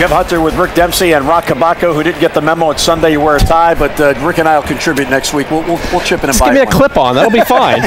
Jim Hunter with Rick Dempsey and Roch Kubatko, who didn't get the memo. It's Sunday, you wear a tie, but Rick and I will contribute next week. We'll chip in and Just buy give me one. a clip on. That'll be fine.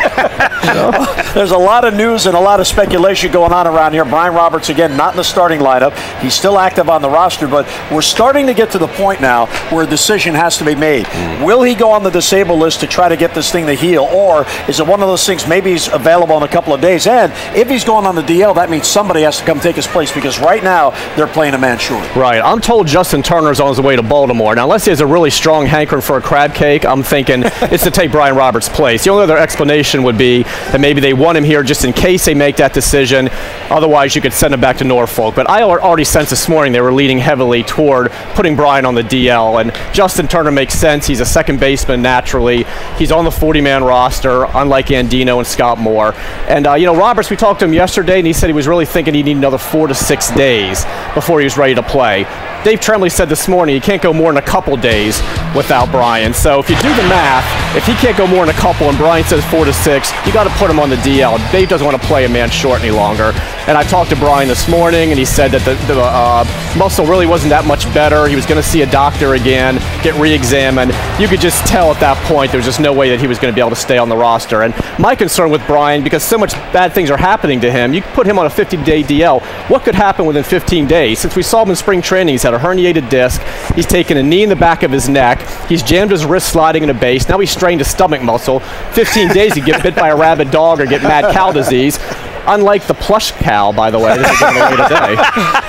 There's a lot of news and a lot of speculation going on around here. Brian Roberts, again, not in the starting lineup. He's still active on the roster, but we're starting to get to the point now where a decision has to be made. Will he go on the disabled list to try to get this thing to heal, or is it one of those things maybe he's available in a couple of days? And if he's going on the DL, that means somebody has to come take his place, because right now they're playing a man short. Right. I'm told Justin Turner's on his way to Baltimore. Now, unless he has a really strong hankering for a crab cake, I'm thinking it's to take Brian Roberts' place. The only other explanation would be that maybe they want him here just in case they make that decision. Otherwise, you could send him back to Norfolk. But I already sensed this morning they were leaning heavily toward putting Brian on the DL. And Justin Turner makes sense. He's a second baseman naturally. He's on the 40-man roster, unlike Andino and Scott Moore. And, Roberts, we talked to him yesterday, and he said he was really thinking he'd need another 4 to 6 days before he was ready to play. Dave Tremblay said this morning he can't go more than a couple days without Brian. So if you do the math, if he can't go more than a couple and Brian says 4 to 6, you got to put him on the DL. Dave doesn't want to play a man short any longer. And I talked to Brian this morning, and he said that the muscle really wasn't that much better. He was going to see a doctor again, get re-examined. You could just tell at that point there was just no way that he was going to be able to stay on the roster. And my concern with Brian, because so much bad things are happening to him, you put him on a 50-day DL. What could happen within 15 days? Since we saw him in spring training, he's had a herniated disc. He's taken a knee in the back of his neck. He's jammed his wrist sliding in a base. Now he's strained his stomach muscle. 15 days, he'd get bit by a rabid dog or get mad cow disease. Unlike the plush cow, by the way, this is going away today.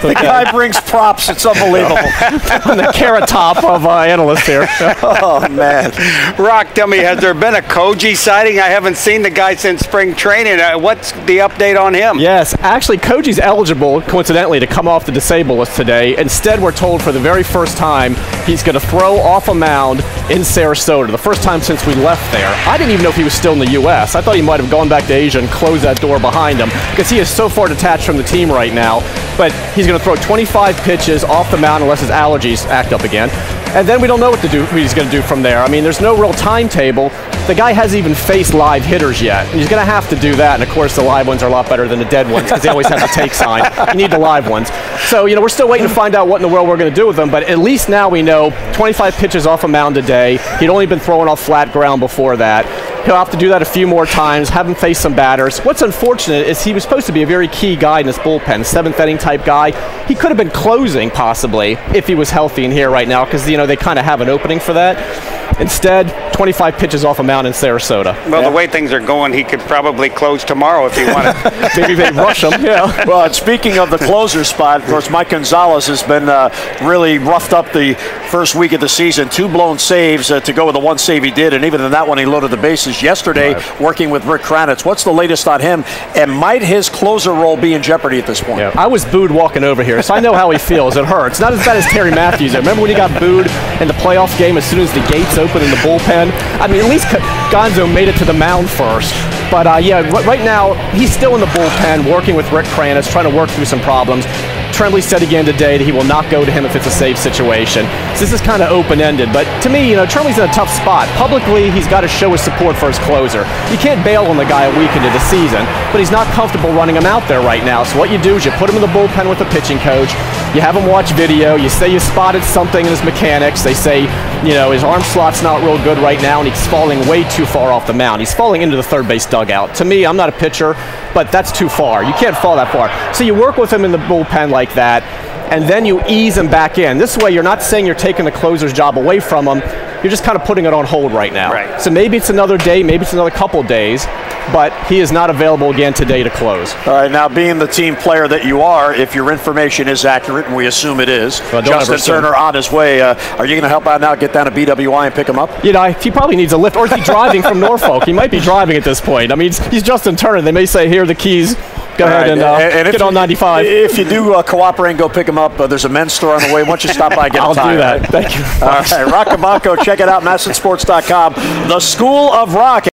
The guy brings props. It's unbelievable. On the carrot top of analyst here. Oh, man. Roch, tell me, has there been a Koji sighting? I haven't seen the guy since spring training. What's the update on him? Yes, actually, Koji's eligible, coincidentally, to come off the disabled list today. Instead, we're told for the very first time he's going to throw off a mound in Sarasota, the first time since we left there. I didn't even know if he was still in the U.S. I thought he might have gone back to Asia and closed that door behind him, because he is so far detached from the team right now. But he's going to throw 25 pitches off the mound unless his allergies act up again. And then we don't know what he's going to do from there. I mean, there's no real timetable. The guy hasn't even faced live hitters yet. And he's going to have to do that. And, of course, the live ones are a lot better than the dead ones, because they always have the take sign. You need the live ones. So, we're still waiting to find out what in the world we're going to do with him. But at least now we know 25 pitches off a mound a day. He'd only been throwing off flat ground before that. He'll have to do that a few more times, have him face some batters. What's unfortunate is he was supposed to be a very key guy in this bullpen, seventh inning type guy. He could have been closing, possibly, if he was healthy in here right now, because, they kind of have an opening for that. Instead, 25 pitches off a mound in Sarasota. Well, the way things are going, he could probably close tomorrow if he wanted. Maybe they rush him, yeah. Well, and speaking of the closer spot, of course, Mike Gonzalez has been really roughed up the first week of the season. 2 blown saves to go with the 1 save he did, and even in that one, he loaded the bases yesterday, working with Rick Kranitz. What's the latest on him, and might his closer role be in jeopardy at this point? Yeah. I was booed walking over here, so I know how he feels. It hurts. Not as bad as Terry Matthews. Remember when he got booed in the playoff game as soon as the gates opened in the bullpen? I mean, at least Gonzo made it to the mound first. But, right now, he's still in the bullpen working with Rick Kranitz, trying to work through some problems. Tremblay said again today that he will not go to him if it's a safe situation. So this is kind of open-ended. But to me, Trembley's in a tough spot. Publicly, he's got to show his support for his closer. You can't bail on the guy a week into the season, but he's not comfortable running him out there right now. So what you do is you put him in the bullpen with the pitching coach. You have him watch video. You say you spotted something in his mechanics. They say, his arm slot's not real good right now, and he's falling way too far off the mound. He's falling into the third base dugout. To me, I'm not a pitcher, but that's too far. You can't fall that far. So you work with him in the bullpen like that, and then you ease him back in. This way, you're not saying you're taking the closer's job away from him. You're just kind of putting it on hold right now. Right. So maybe it's another day, maybe it's another couple days, but he is not available again today to close. All right, now being the team player that you are, if your information is accurate, and we assume it is, well, Justin Turner on his way, are you going to help out now, get down to BWI and pick him up? He probably needs a lift, or is he driving from Norfolk? He might be driving at this point. I mean, he's Justin Turner. They may say, here are the keys. Go ahead and get on 95. If you do cooperate and go pick him up, there's a men's store on the way. Why don't you stop by and get a tie? I'll do that. Thank you. All right, Roch Kubatko, check it out, MASNsports.com. The School of Roch.